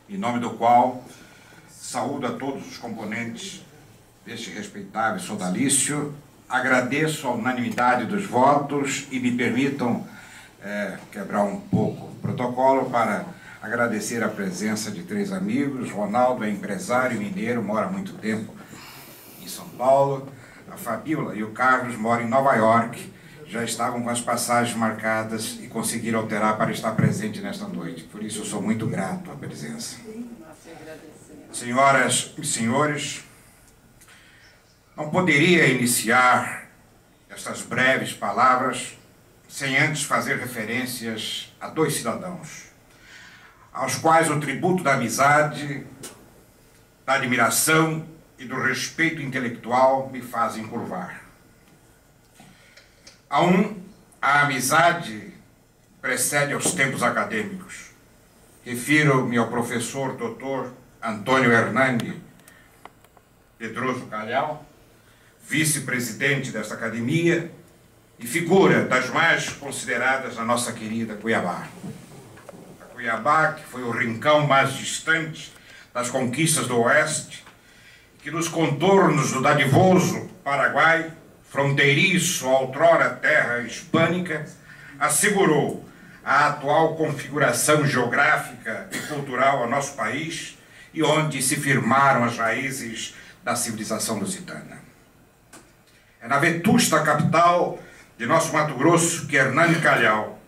em nome do qual saúdo a todos os componentes deste respeitável sodalício, agradeço a unanimidade dos votos e me permitam quebrar um pouco o protocolo para agradecer a presença de 3 amigos. Ronaldo é empresário mineiro, mora há muito tempo em São Paulo. A Fabíola e o Carlos moram em Nova York, já estavam com as passagens marcadas e conseguiram alterar para estar presente nesta noite. Por isso eu sou muito grato à presença. Senhoras e senhores, não poderia iniciar estas breves palavras sem antes fazer referências a 2 cidadãos, aos quais o tributo da amizade, da admiração e do respeito intelectual me fazem curvar. A amizade precede aos tempos acadêmicos. Refiro-me ao professor Dr. Antônio Hernani Pedroso Calhau, vice-presidente desta academia e figura das mais consideradas na nossa querida Cuiabá. A Cuiabá, que foi o rincão mais distante das conquistas do Oeste, que nos contornos do dadivoso Paraguai, fronteiriço à outrora terra hispânica, assegurou a atual configuração geográfica e cultural ao nosso país e onde se firmaram as raízes da civilização lusitana. É na vetusta capital de nosso Mato Grosso que Hernani Calhau,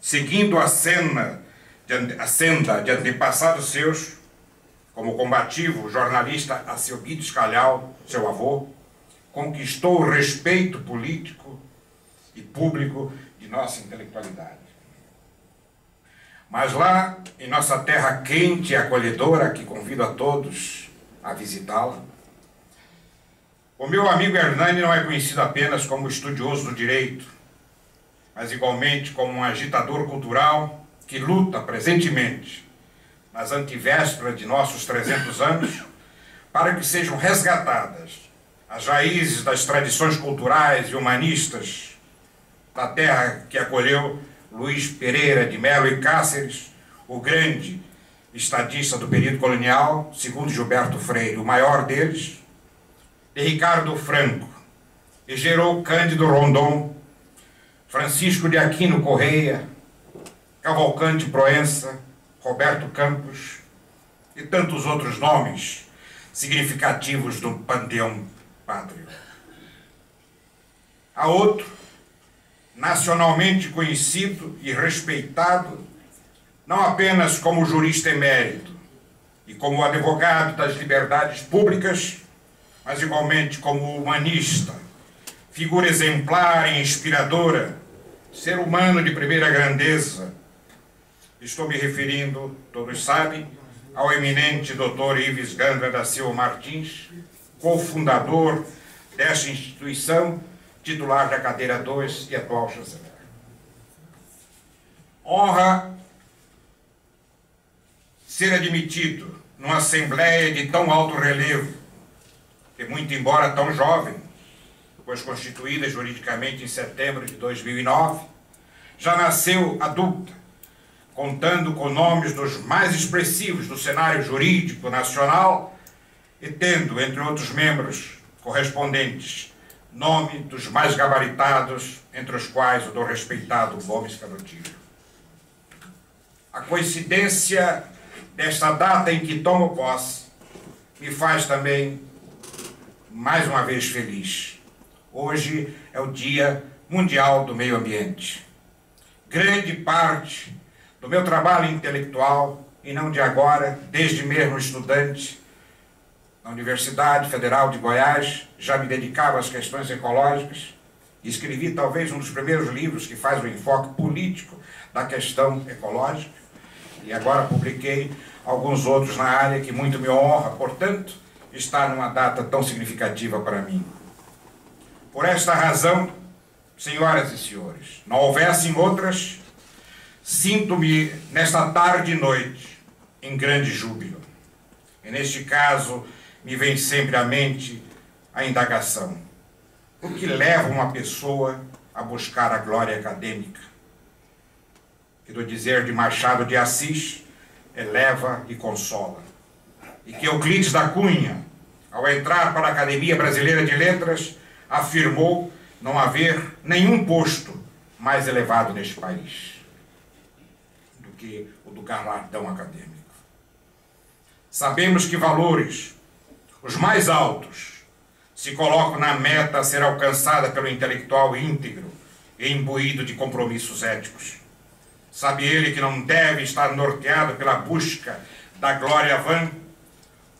seguindo a senda de antepassados seus, como combativo jornalista Alcibiades Calhau, seu avô, conquistou o respeito político e público de nossa intelectualidade. Mas lá, em nossa terra quente e acolhedora, que convido a todos a visitá-la, o meu amigo Hernani não é conhecido apenas como estudioso do direito, mas igualmente como um agitador cultural que luta presentemente, nas antevésperas de nossos 300 anos, para que sejam resgatadas as raízes das tradições culturais e humanistas da terra que acolheu Luiz Pereira de Melo e Cáceres, o grande estadista do período colonial, segundo Gilberto Freire, o maior deles, de Ricardo Franco, e gerou Cândido Rondon, Francisco de Aquino Correia, Cavalcante Proença, Roberto Campos e tantos outros nomes significativos do panteão pátrio. Há outro, nacionalmente conhecido e respeitado, não apenas como jurista emérito e como advogado das liberdades públicas, mas igualmente como humanista, figura exemplar e inspiradora, ser humano de primeira grandeza. Estou me referindo, todos sabem, ao eminente Dr. Ives Gandra da Silva Martins, cofundador desta instituição, titular da cadeira 2 e atual chanceler. Honra ser admitido numa assembleia de tão alto relevo, que muito embora tão jovem, pois constituída juridicamente em setembro de 2009, já nasceu adulta, contando com nomes dos mais expressivos do cenário jurídico nacional e tendo, entre outros membros correspondentes, nome dos mais gabaritados, entre os quais o do respeitado Gomes Canutilho. A coincidência desta data em que tomo posse me faz também, mais uma vez, feliz. Hoje é o Dia Mundial do Meio Ambiente. Grande parte do meu trabalho intelectual, e não de agora, desde mesmo estudante na Universidade Federal de Goiás, já me dedicava às questões ecológicas e escrevi talvez um dos primeiros livros que faz o enfoque político da questão ecológica, e agora publiquei alguns outros na área que muito me honra, portanto, está numa data tão significativa para mim. Por esta razão, senhoras e senhores, não houvessem outras, sinto-me nesta tarde e noite em grande júbilo. E neste caso, me vem sempre à mente a indagação: o que leva uma pessoa a buscar a glória acadêmica? Que do dizer de Machado de Assis, eleva e consola. E que Euclides da Cunha, ao entrar para a Academia Brasileira de Letras, afirmou não haver nenhum posto mais elevado neste país do que o do galardão acadêmico. Sabemos que valores, os mais altos, se colocam na meta a ser alcançada pelo intelectual íntegro e imbuído de compromissos éticos. Sabe ele que não deve estar norteado pela busca da glória vã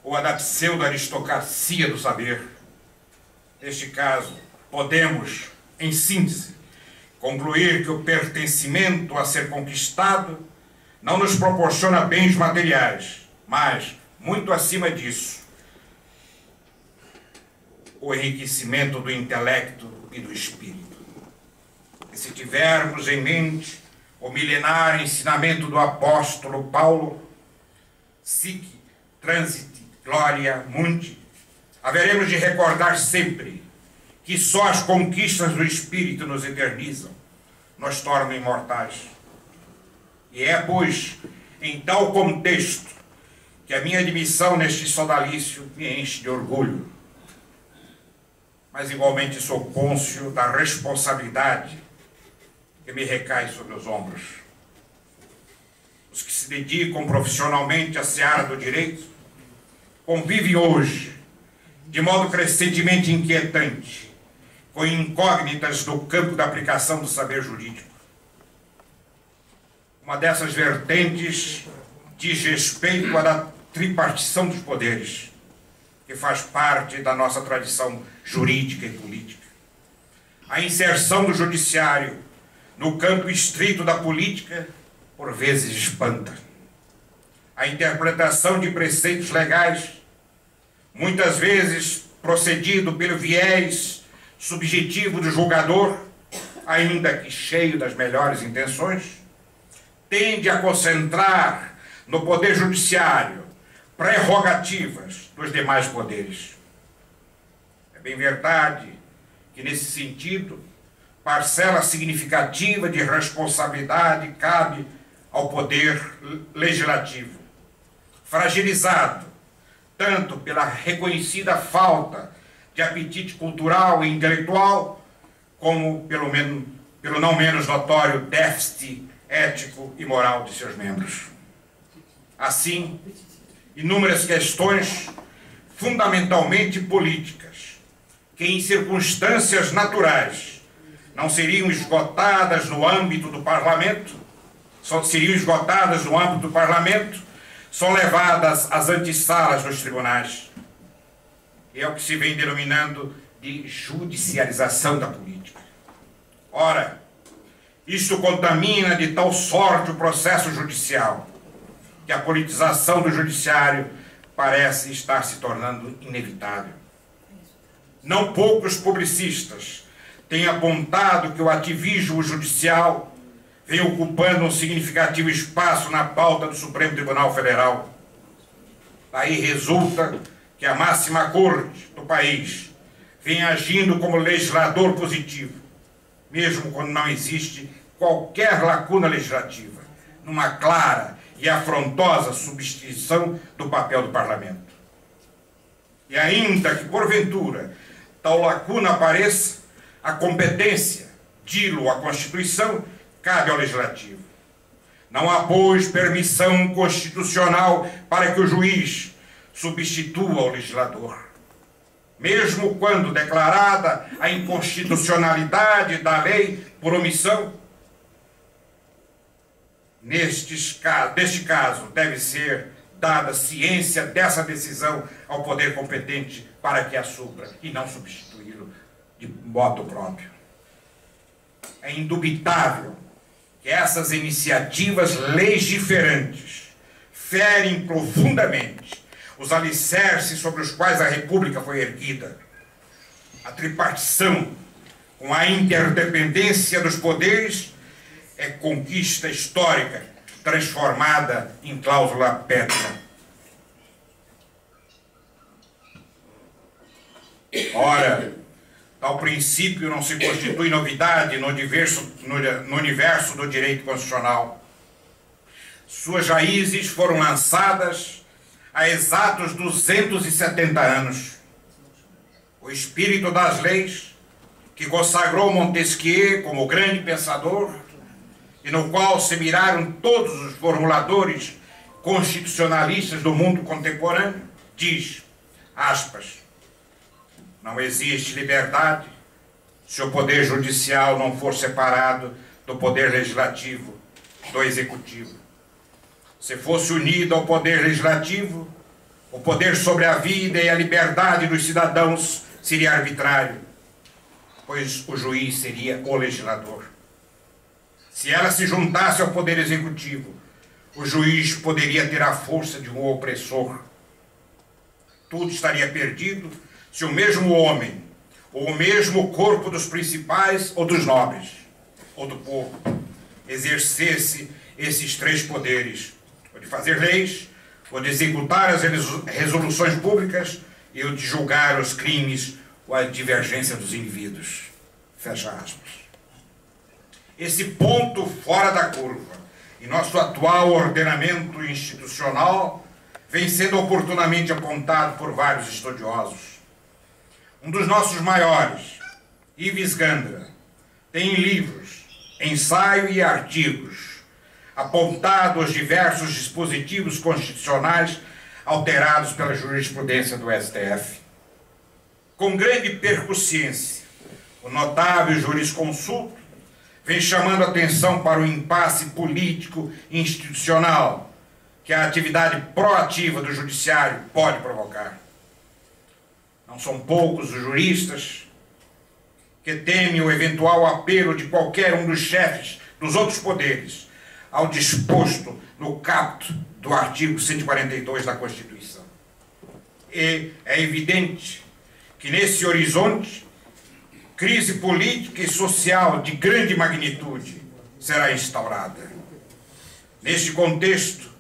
ou a da pseudo-aristocracia do saber. Neste caso, podemos, em síntese, concluir que o pertencimento a ser conquistado não nos proporciona bens materiais, mas, muito acima disso, o enriquecimento do intelecto e do espírito. E se tivermos em mente o milenar ensinamento do apóstolo Paulo, sic transit gloria mundi, haveremos de recordar sempre que só as conquistas do espírito nos eternizam, nos tornam imortais. E é, pois, em tal contexto que a minha admissão neste sodalício me enche de orgulho. Mas igualmente sou cônscio da responsabilidade que me recai sobre os ombros. Os que se dedicam profissionalmente à seara do direito convivem hoje, de modo crescentemente inquietante, com incógnitas do campo da aplicação do saber jurídico. Uma dessas vertentes diz respeito à da tripartição dos poderes, que faz parte da nossa tradição jurídica e política. A inserção do judiciário no campo estrito da política, por vezes, espanta. A interpretação de preceitos legais, muitas vezes procedido pelo viés subjetivo do julgador, ainda que cheio das melhores intenções, tende a concentrar no poder judiciário prerrogativas dos demais poderes. É bem verdade que, nesse sentido, parcela significativa de responsabilidade cabe ao poder legislativo, fragilizado tanto pela reconhecida falta de apetite cultural e intelectual, como pelo não menos notório déficit ético e moral de seus membros. Assim, inúmeras questões fundamentalmente políticas, que em circunstâncias naturais não seriam esgotadas no âmbito do parlamento, são levadas às antessalas dos tribunais. É o que se vem denominando de judicialização da política. Ora, isto contamina de tal sorte o processo judicial, que a politização do judiciário parece estar se tornando inevitável. Não poucos publicistas têm apontado que o ativismo judicial vem ocupando um significativo espaço na pauta do Supremo Tribunal Federal. Daí resulta que a máxima corte do país vem agindo como legislador positivo, mesmo quando não existe qualquer lacuna legislativa, numa clara e afrontosa substituição do papel do parlamento. E ainda que, porventura, tal lacuna apareça, a competência, dilo a Constituição, cabe ao Legislativo. Não há, pois, permissão constitucional para que o juiz substitua o legislador. Mesmo quando declarada a inconstitucionalidade da lei por omissão, neste caso deve ser dada ciência dessa decisão ao poder competente para que a supra e não substituí-lo de modo próprio. É indubitável que essas iniciativas legiferantes ferem profundamente os alicerces sobre os quais a República foi erguida. A tripartição, com a interdependência dos poderes, é conquista histórica transformada em cláusula pétrea. Ora, tal princípio não se constitui novidade no universo do direito constitucional. Suas raízes foram lançadas há exatos 270 anos. O espírito das leis, que consagrou Montesquieu como grande pensador, e no qual se miraram todos os formuladores constitucionalistas do mundo contemporâneo, diz, aspas, não existe liberdade se o poder judicial não for separado do poder legislativo, do executivo. Se fosse unido ao poder legislativo, o poder sobre a vida e a liberdade dos cidadãos seria arbitrário, pois o juiz seria o legislador. Se ela se juntasse ao poder executivo, o juiz poderia ter a força de um opressor. Tudo estaria perdido se o mesmo homem, ou o mesmo corpo dos principais ou dos nobres, ou do povo, exercesse esses três poderes, o de fazer leis, o de executar as resoluções públicas e o de julgar os crimes ou a divergência dos indivíduos. Fecha aspas. Esse ponto fora da curva em nosso atual ordenamento institucional vem sendo oportunamente apontado por vários estudiosos. Um dos nossos maiores, Ives Gandra, tem em livros, ensaio e artigos apontado os diversos dispositivos constitucionais alterados pela jurisprudência do STF. Com grande percussiência, o notável jurisconsulto vem chamando atenção para o impasse político e institucional que a atividade proativa do judiciário pode provocar. Não são poucos os juristas que temem o eventual apelo de qualquer um dos chefes dos outros poderes ao disposto no caput do artigo 142 da Constituição. E é evidente que nesse horizonte, crise política e social de grande magnitude será instaurada. Neste contexto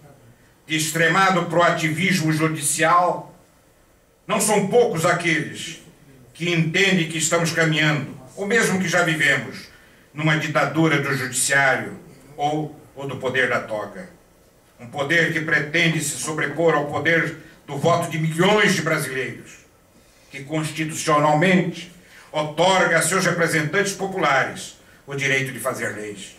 de extremado proativismo judicial, não são poucos aqueles que entendem que estamos caminhando, ou mesmo que já vivemos, numa ditadura do judiciário ou do poder da toga. Um poder que pretende se sobrepor ao poder do voto de milhões de brasileiros, que constitucionalmente outorga a seus representantes populares o direito de fazer leis.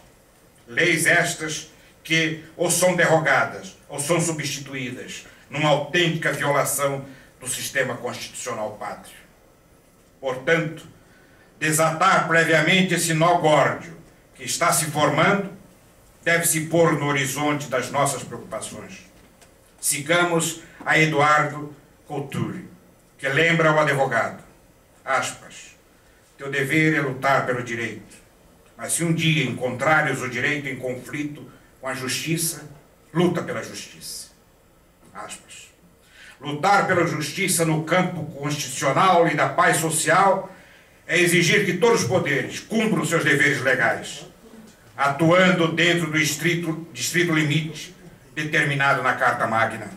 Leis estas que ou são derrogadas ou são substituídas numa autêntica violação do sistema constitucional pátrio. Portanto, desatar previamente esse nó górdio que está se formando deve-se pôr no horizonte das nossas preocupações. Sigamos a Eduardo Couture, que lembra ao advogado, aspas, teu dever é lutar pelo direito, mas se um dia encontrares o direito em conflito com a justiça, luta pela justiça. Aspas. Lutar pela justiça no campo constitucional e da paz social é exigir que todos os poderes cumpram seus deveres legais, atuando dentro do distrito limite determinado na Carta Magna.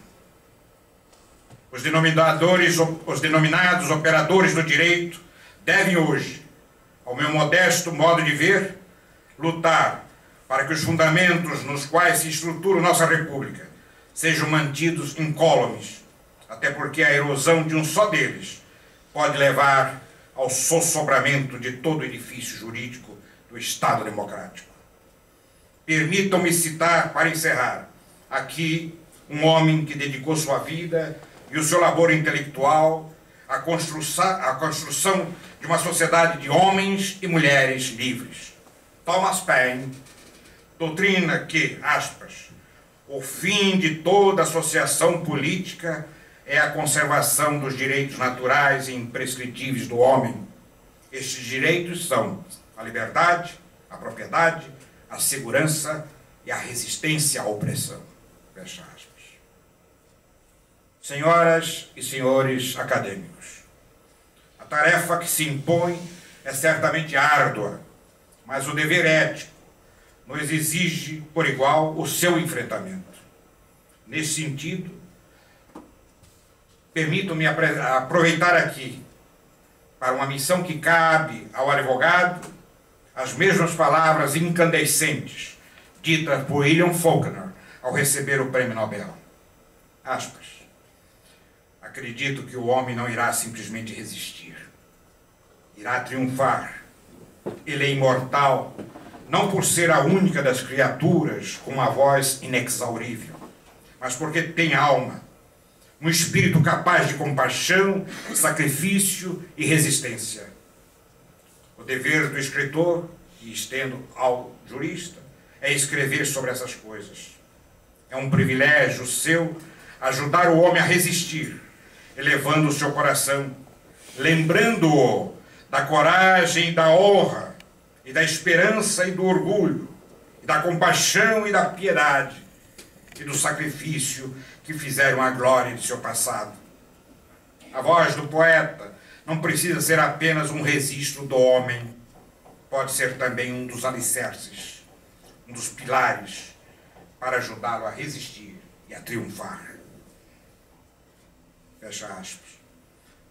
Os denominados operadores do direito devem hoje, ao meu modesto modo de ver, lutar para que os fundamentos nos quais se estrutura nossa República sejam mantidos incólumes, até porque a erosão de um só deles pode levar ao sossobramento de todo o edifício jurídico do Estado democrático. Permitam-me citar, para encerrar, aqui um homem que dedicou sua vida e o seu labor intelectual à construção de uma sociedade de homens e mulheres livres. Thomas Paine doutrina que, aspas, o fim de toda associação política é a conservação dos direitos naturais e imprescritíveis do homem. Estes direitos são a liberdade, a propriedade, a segurança e a resistência à opressão. Fecha aspas. Senhoras e senhores acadêmicos, a tarefa que se impõe é certamente árdua, mas o dever ético nos exige, por igual, o seu enfrentamento. Nesse sentido, permitam-me aproveitar aqui, para uma missão que cabe ao advogado, as mesmas palavras incandescentes ditas por William Faulkner ao receber o Prêmio Nobel. Aspas. Acredito que o homem não irá simplesmente resistir. Irá triunfar. Ele é imortal, não por ser a única das criaturas com uma voz inexaurível, mas porque tem alma, um espírito capaz de compaixão, sacrifício e resistência. O dever do escritor, e estendo ao jurista, é escrever sobre essas coisas. É um privilégio seu ajudar o homem a resistir, elevando o seu coração, lembrando-o da coragem e da honra, e da esperança e do orgulho, e da compaixão e da piedade, e do sacrifício que fizeram a glória de seu passado. A voz do poeta não precisa ser apenas um registro do homem, pode ser também um dos alicerces, um dos pilares para ajudá-lo a resistir e a triunfar. Fecha aspas.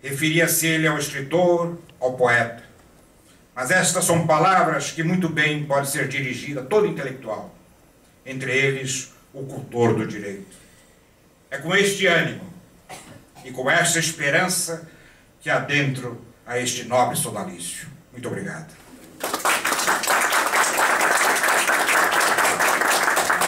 Referia-se ele ao escritor, ao poeta. Mas estas são palavras que muito bem pode ser dirigida a todo intelectual, entre eles o cultor do direito. É com este ânimo e com esta esperança que adentro a este nobre sodalício. Muito obrigado.